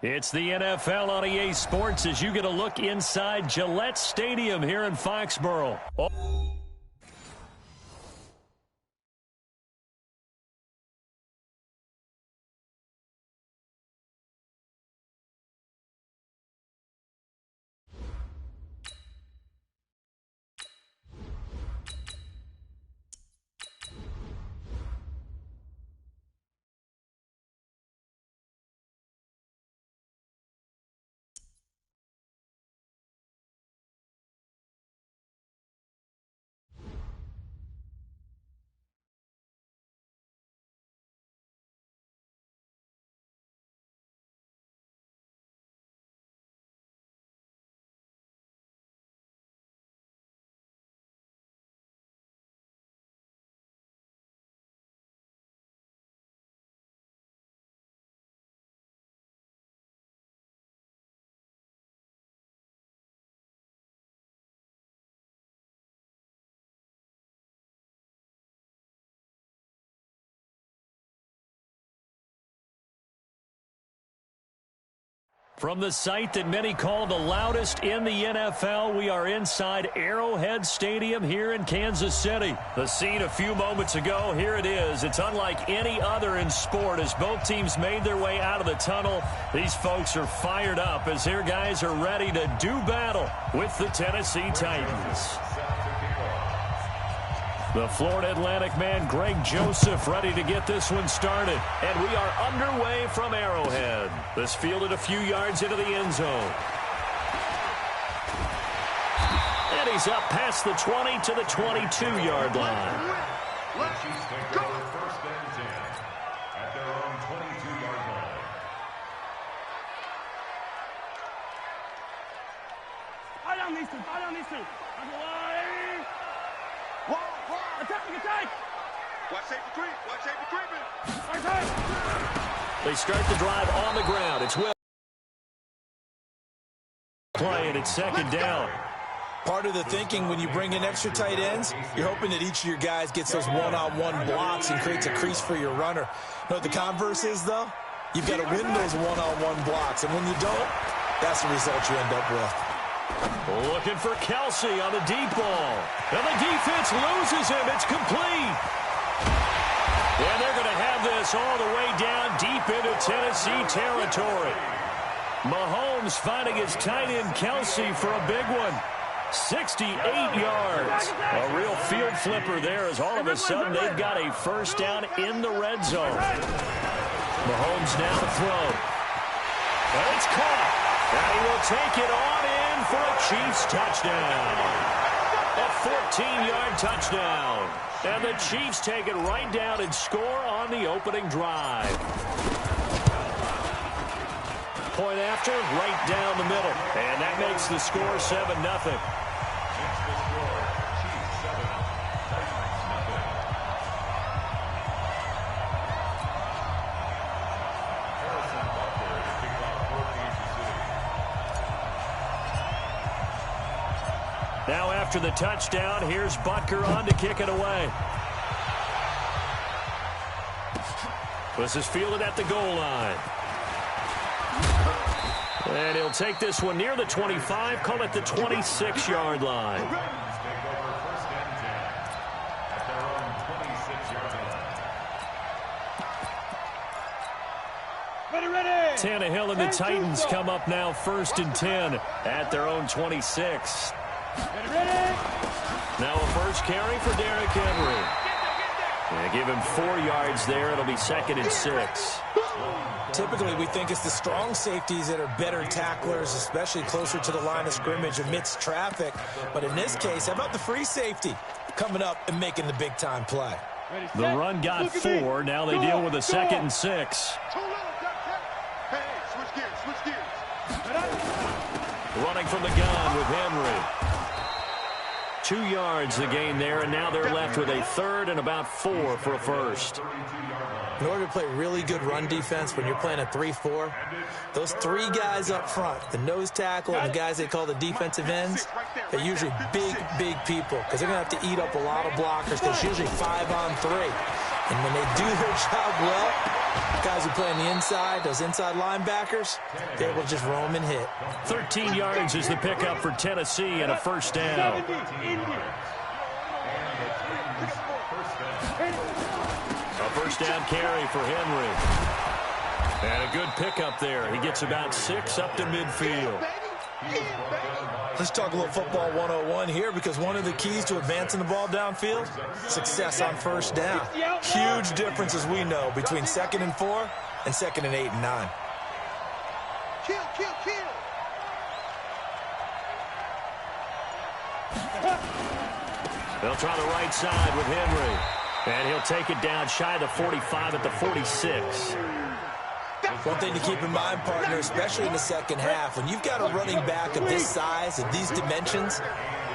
It's the NFL on EA Sports as you get a look inside Gillette Stadium here in Foxborough. From the site that many call the loudest in the NFL, we are inside Arrowhead Stadium here in Kansas City. The scene a few moments ago, here it is. It's unlike any other in sport as both teams made their way out of the tunnel. These folks are fired up as their guys are ready to do battle with the Tennessee Titans. The Florida Atlantic man, Greg Joseph, ready to get this one started. And we are underway from Arrowhead. This fielded a few yards into the end zone. And he's up past the 20 to the 22-yard line. Let's go. First and 10 at their own 22-yard line. Fire down these two. Attack! Watch safety treatment. They start the drive on the ground. It's Will. Play, and it's second down. Part of the thinking when you bring in extra tight ends, you're hoping that each of your guys gets those one-on-one blocks and creates a crease for your runner. You know what the converse is, though? You've got to win those one-on-one blocks, and when you don't, that's the result you end up with. Looking for Kelsey on the deep ball. And the defense loses him. It's complete. And they're going to have this all the way down deep into Tennessee territory. Mahomes finding his tight end Kelsey for a big one. 68 yards. A real field flipper there as all of a sudden they've got a first down in the red zone. Mahomes now to throw. And it's caught. And he will take it on in for a Chiefs touchdown. A 14-yard touchdown. And the Chiefs take it right down and score on the opening drive. Point after, right down the middle. And that makes the score 7-0. Now after the touchdown, here's Butker on to kick it away. This is fielded at the goal line. And he'll take this one near the 25, call it the 26-yard line. Tannehill and the Titans come up now 1st and 10 at their own 26. Now a first carry for Derrick Henry. Yeah, give him 4 yards there. It'll be 2nd and 6. Typically, we think it's the strong safeties that are better tacklers, especially closer to the line of scrimmage amidst traffic. But in this case, how about the free safety coming up and making the big-time play? The run got 4. Now they deal with a 2nd and 6. Running from the gun with Henry. 2 yards the gain there, and now they're left with a 3rd and about 4 for a first. In order to play really good run defense when you're playing a 3-4, those 3 guys up front, the nose tackle and the guys they call the defensive ends, they're usually big people because they're going to have to eat up a lot of blockers because it's usually 5-on-3. And when they do their job well, Guys who play on the inside, those inside linebackers, they're able to just roam and hit. 13 yards is the pickup for Tennessee and a first down. A first down carry for Henry. And a good pickup there. He gets about 6 up to midfield. Let's talk a little football 101 here, because one of the keys to advancing the ball downfield, success on first down. Huge difference, as we know, between 2nd and 4 and 2nd and 8 and 9. Kill. They'll try the right side with Henry. And he'll take it down shy of the 45 at the 46. One thing to keep in mind, partner, especially in the second half, when you've got a running back of this size, of these dimensions,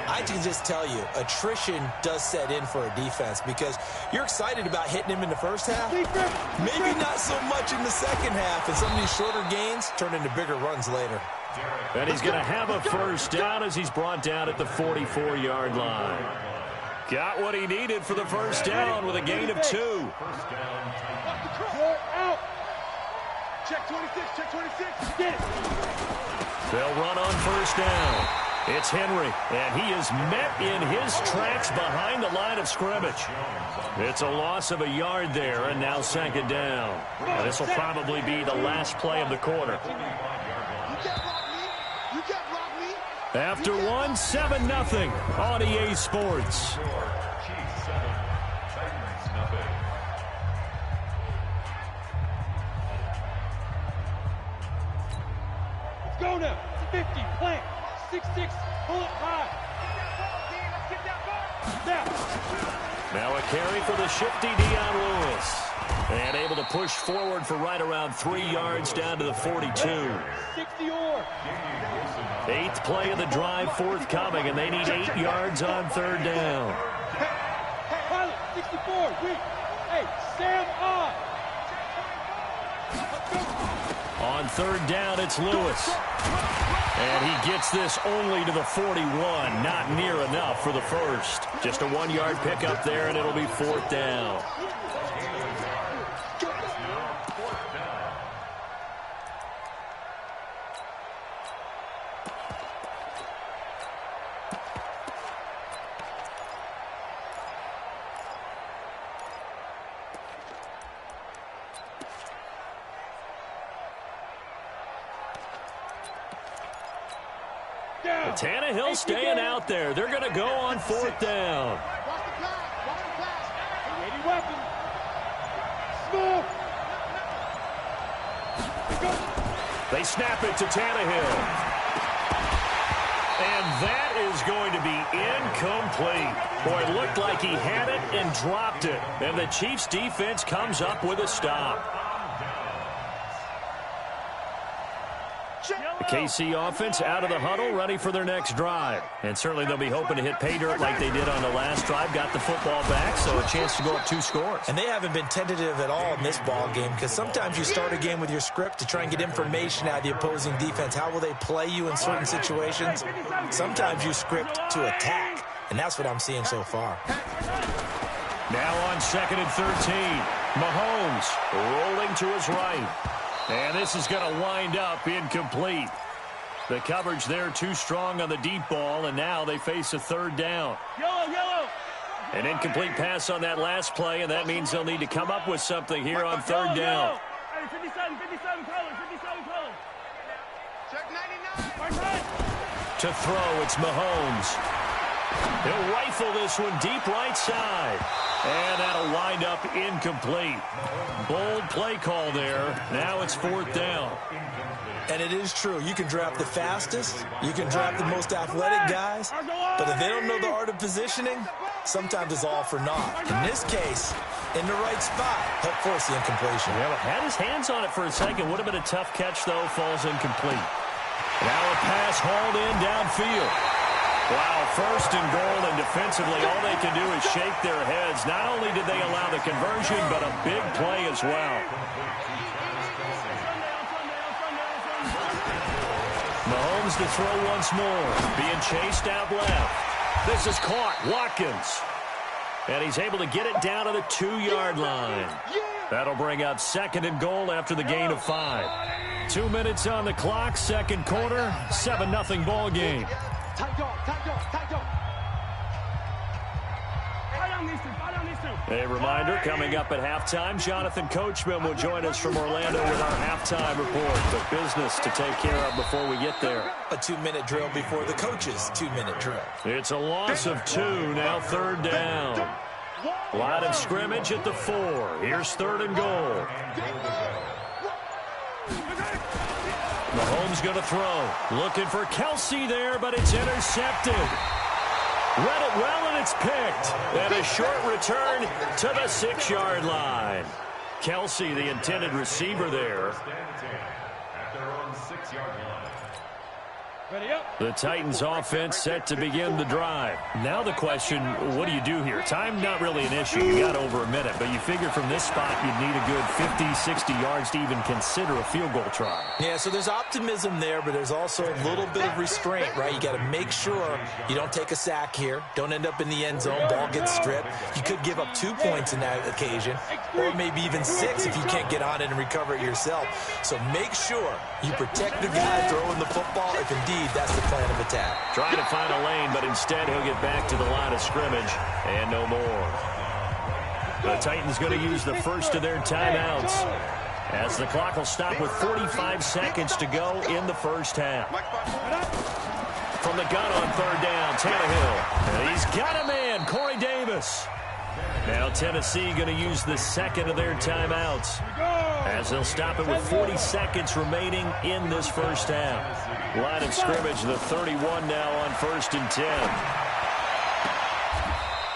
I can just tell you, attrition does set in for a defense, because you're excited about hitting him in the first half. Maybe not so much in the second half, and some of these shorter gains turn into bigger runs later. And he's going to have a first down as he's brought down at the 44-yard line. Got what he needed for the first down with a gain of 2. Out. Check 26, check 26. Get it. They'll run on first down. It's Henry, and he is met in his tracks behind the line of scrimmage. It's a loss of a yard there, and now 2nd down. And this will probably be the last play of the quarter. After 1, 7-0 on EA Sports. Go now. 50, plant. 6-6, pull it high. Now a carry for the shifty Dion Lewis. And able to push forward for right around 3 yards down to the 42. 60-or. 8th play of the drive forthcoming, and they need 8 yards on 3rd down. Hey, pilot, 64, weak. Hey, Sam on. On 3rd down, it's Lewis. And he gets this only to the 41. Not near enough for the first. Just a 1-yard pickup there, and it'll be 4th down. Tannehill staying out there. They're going to go on 4th down. Ready weapon. Smooth. They snap it to Tannehill. And that is going to be incomplete. Boy, it looked like he had it and dropped it. And the Chiefs defense comes up with a stop. The KC offense out of the huddle, ready for their next drive. And certainly they'll be hoping to hit pay dirt like they did on the last drive. Got the football back, so a chance to go up 2 scores. And they haven't been tentative at all in this ball game, because sometimes you start a game with your script to try and get information out of the opposing defense. How will they play you in certain situations? Sometimes you script to attack, and that's what I'm seeing so far. Now on 2nd and 13. Mahomes rolling to his right. And this is going to wind up incomplete. The coverage there too strong on the deep ball, and now they face a 3rd down. Yellow. An incomplete pass on that last play, and that means they'll need to come up with something here on 3rd down. Hey, 57 color. Check 99. To throw, it's Mahomes. He'll rifle this one deep right side. And that'll wind up incomplete. Bold play call there. Now it's 4th down. And it is true. You can draft the fastest. You can draft the most athletic guys. But if they don't know the art of positioning, sometimes it's all for naught. In this case, in the right spot, help force the incompletion. Yeah, but had his hands on it for a second. Would have been a tough catch, though. Falls incomplete. Now a pass hauled in downfield. Wow, 1st and goal, and defensively, all they can do is shake their heads. Not only did they allow the conversion, but a big play as well. Mahomes to throw once more, being chased out left. This is caught, Watkins. And he's able to get it down to the 2-yard line. That'll bring up 2nd and goal after the gain of 5. 2 minutes on the clock, second quarter, 7-0 ball game. A reminder, coming up at halftime, Jonathan Coachman will join us from Orlando with our halftime report. But business to take care of before we get there. A 2-minute drill before the coach's 2-minute drill. It's a loss of 2, now 3rd down. Line of scrimmage at the 4. Here's 3rd and goal. Mahomes going to throw. Looking for Kelsey there, but it's intercepted. Read it well, and it's picked. And a short return to the 6-yard line. Kelsey, the intended receiver there. At their own 6-yard line. The Titans offense set to begin the drive. Now the question, what do you do here? Time not really an issue. You got over a minute, but you figure from this spot you'd need a good 50, 60 yards to even consider a field goal try. Yeah, so there's optimism there, but there's also a little bit of restraint, right? You got to make sure you don't take a sack here. Don't end up in the end zone. Ball gets stripped. You could give up 2 points in that occasion, or maybe even 6 if you can't get on it and recover it yourself. So make sure you protect the guy throwing the football if indeed that's the plan of attack. Trying to find a lane, but instead he'll get back to the line of scrimmage and no more. The Titans going to use the first of their timeouts as the clock will stop with 45 seconds to go in the first half. From the gun on 3rd down, Tannehill. And he's got a man, Corey Davis. Now Tennessee going to use the second of their timeouts as they'll stop it with 40 seconds remaining in this first half. Line of scrimmage, the 31 now on 1st and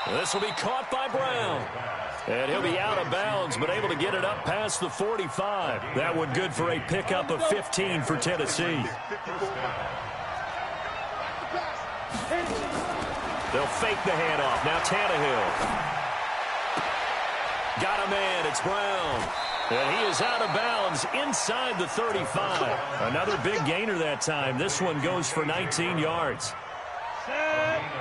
10. This will be caught by Brown. And he'll be out of bounds, but able to get it up past the 45. That one good for a pickup of 15 for Tennessee. They'll fake the handoff. Now Tannehill. Got a man. It's Brown. And he is out of bounds inside the 35. Another big gainer that time. This one goes for 19 yards.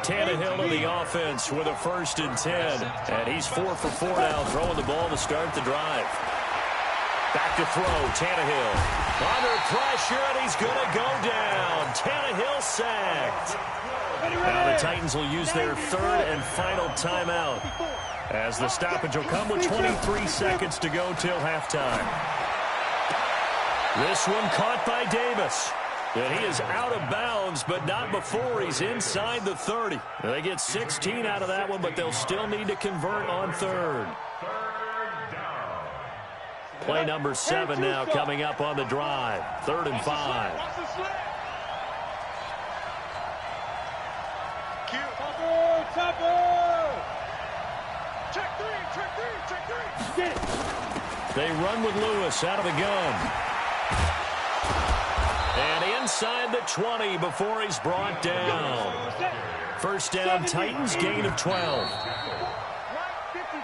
Tannehill on the offense with a 1st and 10. And he's 4 for 4 now, throwing the ball to start the drive. Back to throw, Tannehill. Under pressure, and he's going to go down. Tannehill sacked. Now the Titans will use their 3rd and final timeout, as the stoppage will come with 23 seconds to go till halftime. This one caught by Davis. And he is out of bounds, but not before he's inside the 30. They get 16 out of that one, but they'll still need to convert on 3rd. Play number 7 now coming up on the drive. 3rd and 5. They run with Lewis out of the gun. And inside the 20 before he's brought down. 1st down, Titans, gain of 12.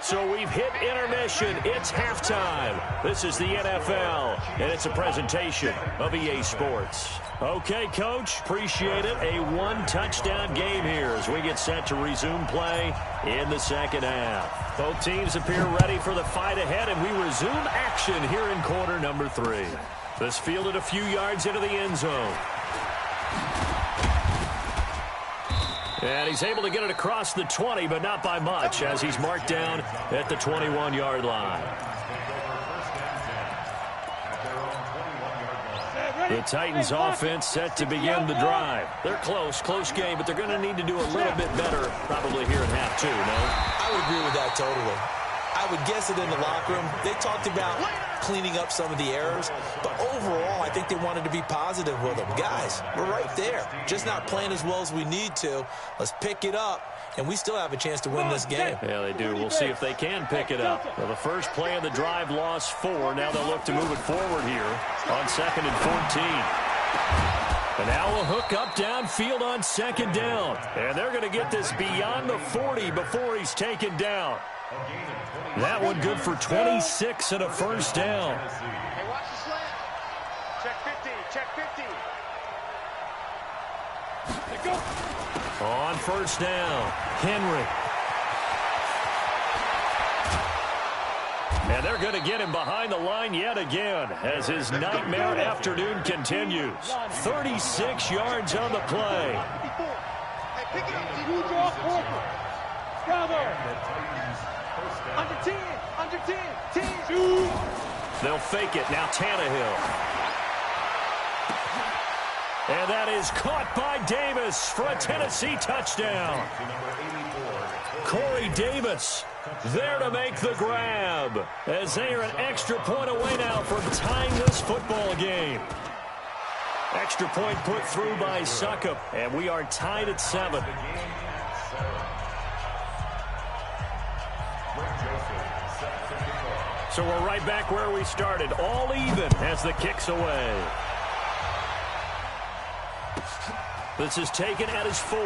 So we've hit intermission. It's halftime. This is the NFL, and it's a presentation of EA Sports. Okay, Coach, appreciate it. A 1-touchdown game here as we get set to resume play in the second half. Both teams appear ready for the fight ahead, and we resume action here in quarter number 3. This fielded a few yards into the end zone. And he's able to get it across the 20, but not by much, as he's marked down at the 21-yard line. The Titans offense set to begin the drive. They're close game, but they're going to need to do a little bit better probably here in half 2, no? I would agree with that totally. I would guess it in the locker room. They talked about cleaning up some of the errors, but overall, I think they wanted to be positive with them. Guys, we're right there. Just not playing as well as we need to. Let's pick it up, and we still have a chance to win this game. Yeah, they do. We'll see if they can pick it up. Well, the first play of the drive lost 4. Now they'll look to move it forward here on 2nd and 14. And now we'll hook up downfield on 2nd down. And they're going to get this beyond the 40 before he's taken down. That one good for 26 and a 1st down. Hey, watch the slant. Check 50, check 50. Go. On 1st down, Henry. And they're going to get him behind the line yet again as his nightmare afternoon continues. 36 yards on the play. Under 10, under 10, 10. They'll fake it. Now Tannehill. And that is caught by Davis for a Tennessee touchdown. Corey Davis there to make the grab as they are an extra point away now from tying this football game. Extra point put through by Succop, and we are tied at 7. So we're right back where we started, all even as the kick's away. This is taken at his 4.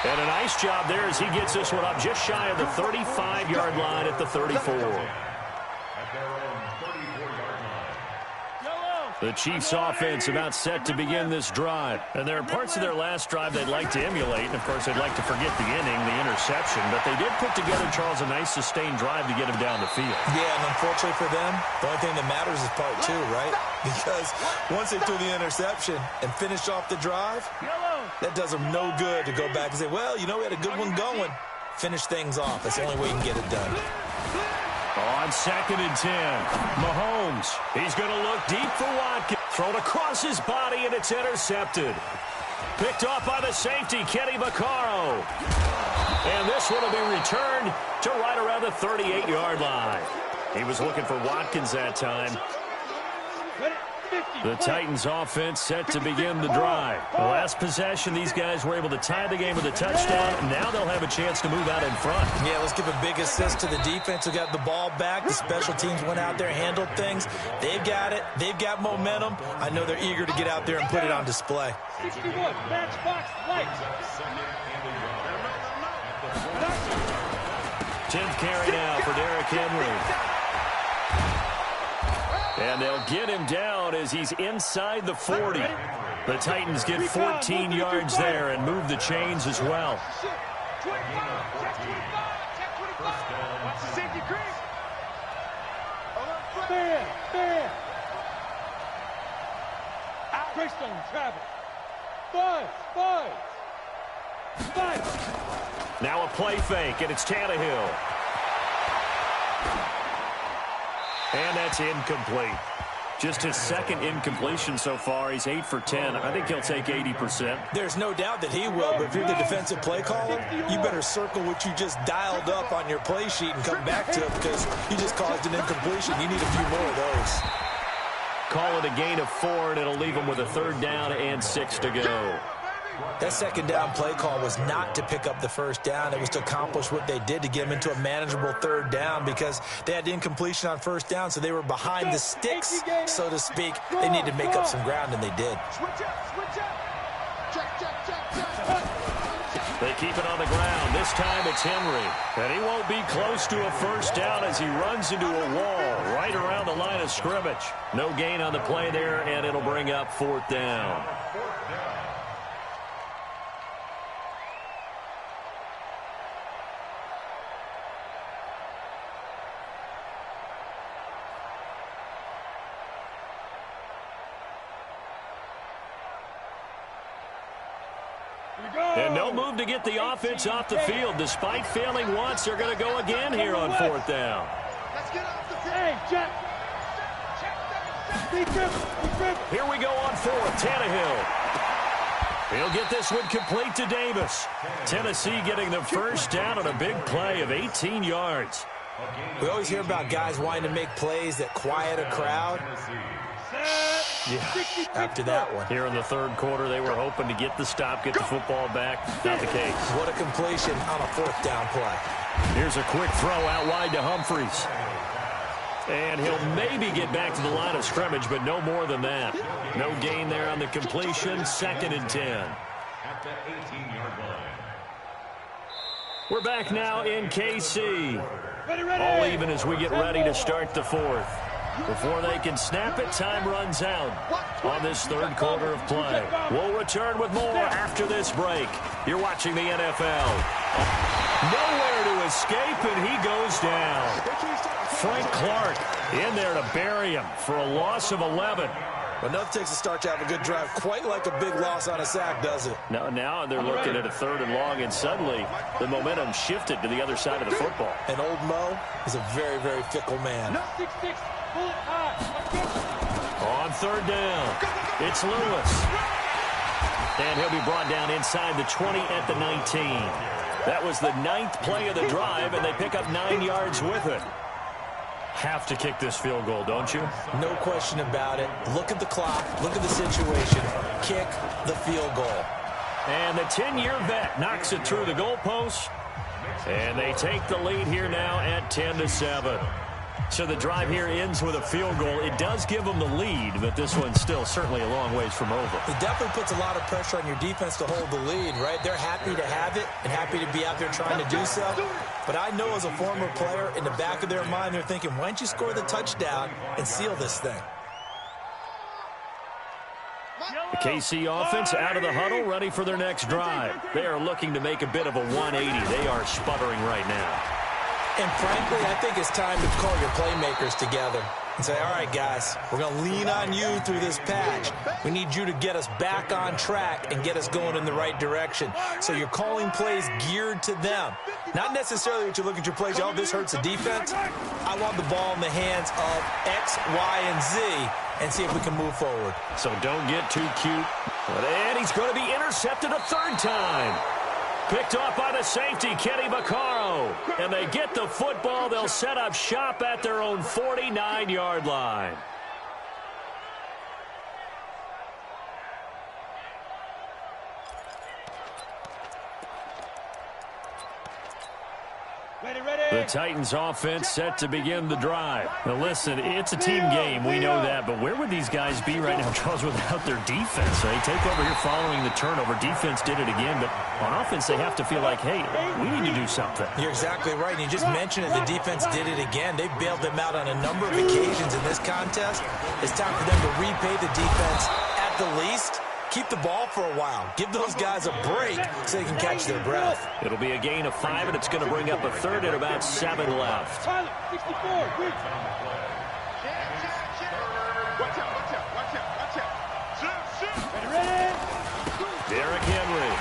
And a nice job there as he gets this one up just shy of the 35-yard line at the 34. The Chiefs offense about set to begin this drive. And there are parts of their last drive they'd like to emulate. And, of course, they'd like to forget the inning, the interception. But they did put together, Charles, a nice sustained drive to get him down the field. Yeah, and unfortunately for them, the only thing that matters is part 2, right? Because once they threw the interception and finished off the drive, that does them no good to go back and say, well, you know, we had a good one going. Finish things off. That's the only way you can get it done. On 2nd and 10, Mahomes. He's going to look deep for Watkins. Thrown across his body, and it's intercepted. Picked off by the safety, Kenny Vaccaro. And this one will be returned to right around the 38-yard line. He was looking for Watkins that time. The Titans offense set to begin the drive. The last possession, these guys were able to tie the game with a touchdown. Now they'll have a chance to move out in front. Yeah, let's give a big assist to the defense who got the ball back. The special teams went out there, handled things. They've got it. They've got momentum. I know they're eager to get out there and put it on display. 61, matchbox lights. 10th carry now for Derrick Henry. And they'll get him down as he's inside the 40. The Titans get 14 yards there and move the chains as well. Greystone travel. 5. Now a play fake, and it's Tannehill. And that's incomplete. Just his second incompletion so far. He's 8 for 10. I think he'll take 80%. There's no doubt that he will, but if you're the defensive play caller, you better circle what you just dialed up on your play sheet and come back to it because you just caused an incompletion. You need a few more of those. Call it a gain of 4, and it'll leave him with a 3rd down and 6 to go. That 2nd down play call was not to pick up the 1st down. It was to accomplish what they did to get them into a manageable 3rd down because they had incompletion on 1st down, so they were behind the sticks, so to speak. They needed to make up some ground, and they did. They keep it on the ground. This time it's Henry. And he won't be close to a 1st down as he runs into a wall right around the line of scrimmage. No gain on the play there, and it'll bring up 4th down. And no move to get the offense off the field. Despite failing once, they're going to go again here on 4th down. Let's get off the field. Hey, Jack. Here we go on 4th. Tannehill. He'll get this one complete to Davis. Tennessee getting the 1st down on a big play of 18 yards. We always hear about guys wanting to make plays that quiet a crowd. Yeah, after that one. Here in the 3rd quarter, they were hoping to get the stop, get the football back. Not the case. What a completion on a 4th down play. Here's a quick throw out wide to Humphries. And he'll maybe get back to the line of scrimmage, but no more than that. No gain there on the completion. 2nd and 10. At the 18-yard line. We're back now in KC. All even as we get ready to start the 4th. Before they can snap it, time runs out on this 3rd quarter of play. We'll return with more after this break. You're watching the NFL. Nowhere to escape, and he goes down. Frank Clark in there to bury him for a loss of 11. Well, nothing takes a start to have a good drive quite like a big loss on a sack, does it? Now they're looking at a 3rd and long, and suddenly the momentum shifted to the other side of the football. And old Mo is a very, very fickle man. 6-6, pull it high. On 3rd down, it's Lewis. And he'll be brought down inside the 20 at the 19. That was the 9th play of the drive, and they pick up 9 yards with it. Have to kick this field goal, don't you? No question about it. Look at the clock. Look at the situation. Kick the field goal. And the 10-year vet knocks it through the goalpost. And they take the lead here now at 10-7. So the drive here ends with a field goal. It does give them the lead, but this one's still certainly a long ways from over. It definitely puts a lot of pressure on your defense to hold the lead, right? They're happy to have it and happy to be out there trying to do so. But I know as a former player, in the back of their mind, they're thinking, why don't you score the touchdown and seal this thing? The KC offense out of the huddle, ready for their next drive. They are looking to make a bit of a 180. They are sputtering right now. And frankly, I think it's time to call your playmakers together and say, all right, guys, we're going to lean on you through this patch. We need you to get us back on track and get us going in the right direction. So you're calling plays geared to them. Not necessarily that you look at your plays, oh, this hurts the defense. I want the ball in the hands of X, Y, and Z and see if we can move forward. So don't get too cute. And he's going to be intercepted a 3rd time. Picked off by the safety, Kenny Vaccaro. And they get the football. They'll set up shop at their own 49-yard line. The Titans offense set to begin the drive. Now listen, it's a team game, we know that, but where would these guys be right now, Charles, without their defense? They take over here following the turnover. Defense did it again, but on offense they have to feel like, hey, we need to do something. You're exactly right, and you just mentioned it, the defense did it again. They bailed them out on a number of occasions in this contest. It's time for them to repay the defense at the least. Keep the ball for a while. Give those guys a break so they can catch their breath. It'll be a gain of 5, and it's going to bring up a 3rd and about 7 left. Tyler, 64, good. Ready. Derrick Henry.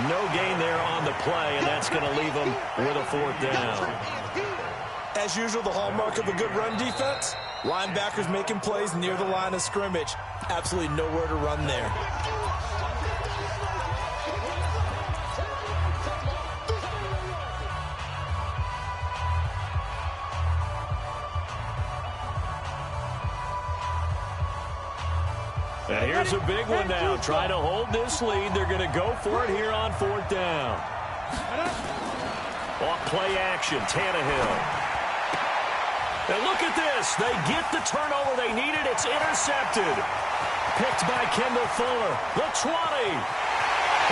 No gain there on the play, and that's going to leave them with a 4th down. As usual, the hallmark of a good run defense, linebackers making plays near the line of scrimmage. Absolutely nowhere to run there. And here's a big one now. Trying to hold this lead. They're going to go for it here on 4th down. Off play action, Tannehill. And look at this. They get the turnover they needed. It's intercepted. Picked by Kendall Fuller. The 20.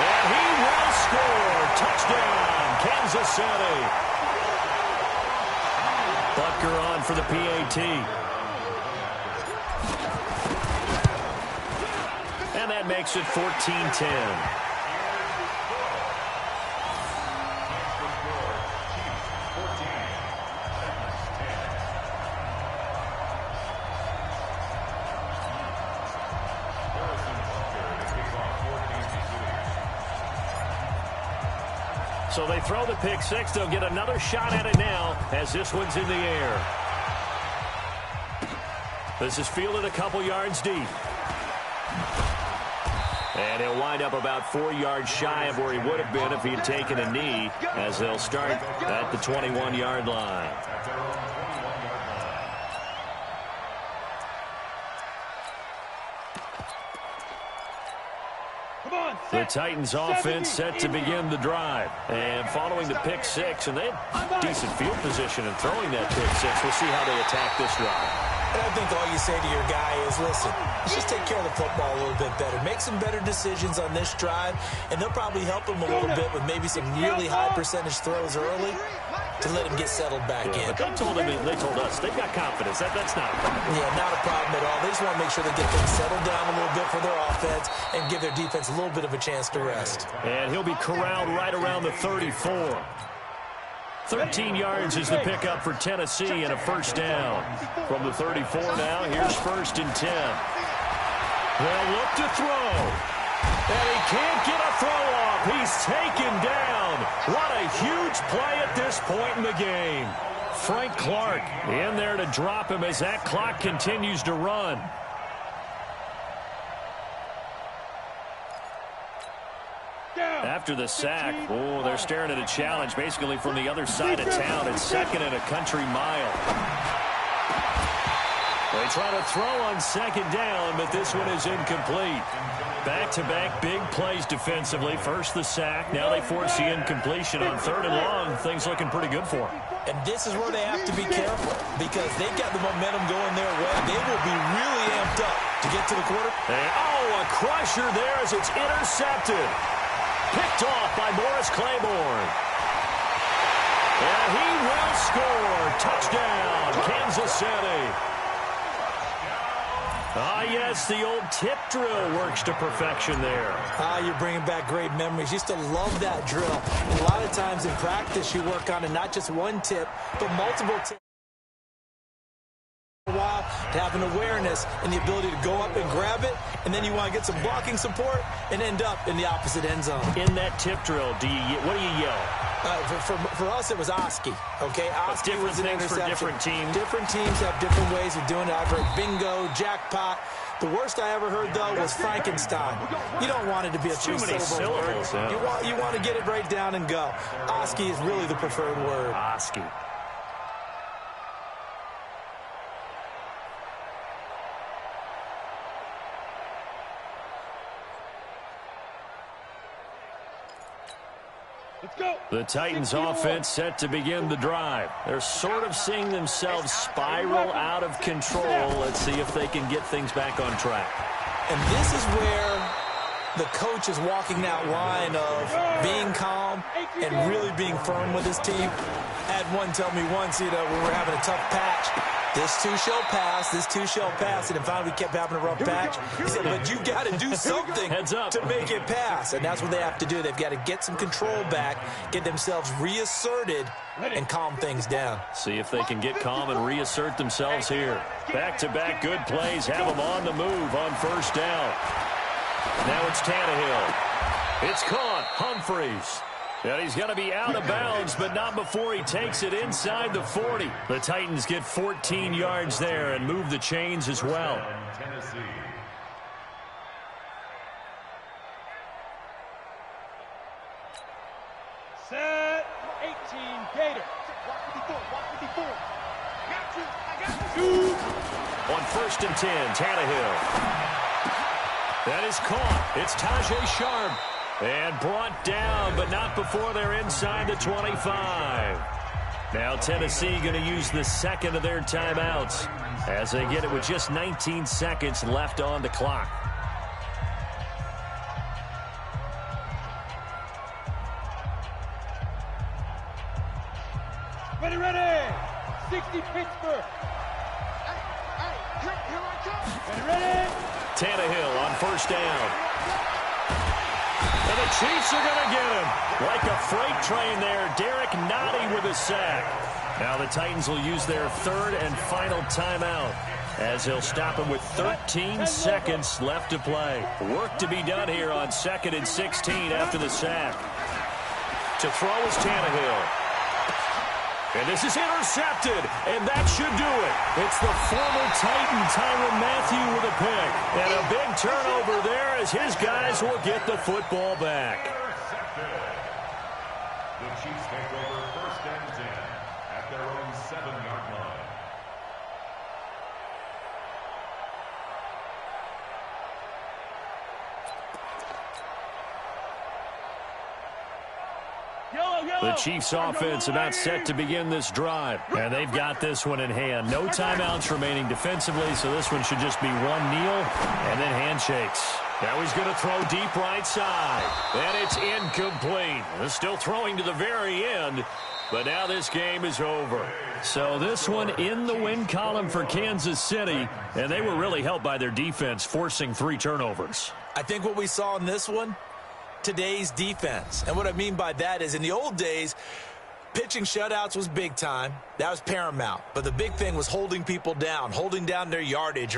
And he will score. Touchdown, Kansas City. Butker on for the PAT. And that makes it 14-10. So they throw the pick 6. They'll get another shot at it now as this one's in the air. This is fielded a couple yards deep. And he'll wind up about 4 yards shy of where he would have been if he had taken a knee, as they'll start at the 21-yard line. The Titans offense set to begin the drive. And following the pick 6, and they had decent field position in throwing that pick 6. We'll see how they attack this drive. And I think all you say to your guy is, listen, let's just take care of the football a little bit better. Make some better decisions on this drive, and they'll probably help him a little bit with maybe some really high percentage throws early to let him get settled back in. But they told us they've got confidence. That's not a problem. Yeah, not a problem at all. They just want to make sure they get things settled down a little bit for their offense and give their defense a little bit of a chance to rest. And he'll be corralled right around the 34. 13 yards is the pickup for Tennessee and a first down. From the 34 now, here's 1st and 10. They'll look to throw. And he can't get a throw off. He's taken down. What a huge play at this point in the game. Frank Clark in there to drop him as that clock continues to run. After the sack, oh, they're staring at a challenge basically from the other side of town. It's 2nd and a country mile. They try to throw on 2nd down, but this one is incomplete. Back-to-back big plays defensively. First the sack. Now they force the incompletion on 3rd and long. Things looking pretty good for them. And this is where they have to be careful because they've got the momentum going their way. They will be really amped up to get to the quarter. And, oh, a crusher there as it's intercepted. Picked off by Morris Claiborne. And he will score. Touchdown, Kansas City. Ah, yes, the old tip drill works to perfection there. Ah, you're bringing back great memories. Used to love that drill. And a lot of times in practice, you work on it, not just one tip, but multiple tips. A while to have an awareness and the ability to go up and grab it, and then you want to get some blocking support and end up in the opposite end zone. In that tip drill, what do you yell? For us, it was Oski. Okay, Oski was an interception. For different teams. Different teams have different ways of doing it. I've heard bingo, jackpot. The worst I ever heard, though, was Frankenstein. You don't want it to be a three-syllable word. Yeah. You want to get it right down and go. Oski is really the preferred word. Oski. The Titans offense set to begin the drive. They're sort of seeing themselves spiral out of control. Let's see if they can get things back on track. And this is where the coach is walking that line of being calm and really being firm with his team. I had one tell me once, when we're having a tough patch, this too shall pass, this too shall pass. And then finally we kept having a rough patch. He said, but you got to do something to make it pass. And that's what they have to do. They've got to get some control back, get themselves reasserted, and calm things down. See if they can get calm and reassert themselves here. Back-to-back good plays have them on the move on 1st down. Now it's Tannehill. It's caught. Humphreys. And he's going to be out of bounds, but not before he takes it inside the 40. The Titans get 14 yards there and move the chains as well. Set 18 Gator. Walk 54. Got you. On 1st and 10, Tannehill. That is caught. It's Tajay Sharp. And brought down, but not before they're inside the 25. Now Tennessee going to use the 2nd of their timeouts as they get it with just 19 seconds left on the clock. Ready. 60 Pittsburgh. Here I come. Ready. Tannehill on 1st down. And the Chiefs are going to get him. Like a freight train there, Derek Nottie with a sack. Now the Titans will use their 3rd and final timeout as he'll stop him with 13 seconds left to play. Work to be done here on 2nd and 16 after the sack. To throw is Tannehill. And this is intercepted, and that should do it. It's the former Titan, Tyrann Mathieu, with a pick. And a big turnover there as his guys will get the football back. The Chiefs take over 1st and 10 at their own 7-yard line. The Chiefs offense about set to begin this drive. And they've got this one in hand. No timeouts remaining defensively, so this one should just be one kneel and then handshakes. Now he's going to throw deep right side. And it's incomplete. They're still throwing to the very end, but now this game is over. So this one in the win column for Kansas City, and they were really helped by their defense, forcing 3 turnovers. I think what we saw in this one, today's defense. And what I mean by that is in the old days, Pitching shutouts was big time. That was paramount. But the big thing was holding people down, holding down their yardage.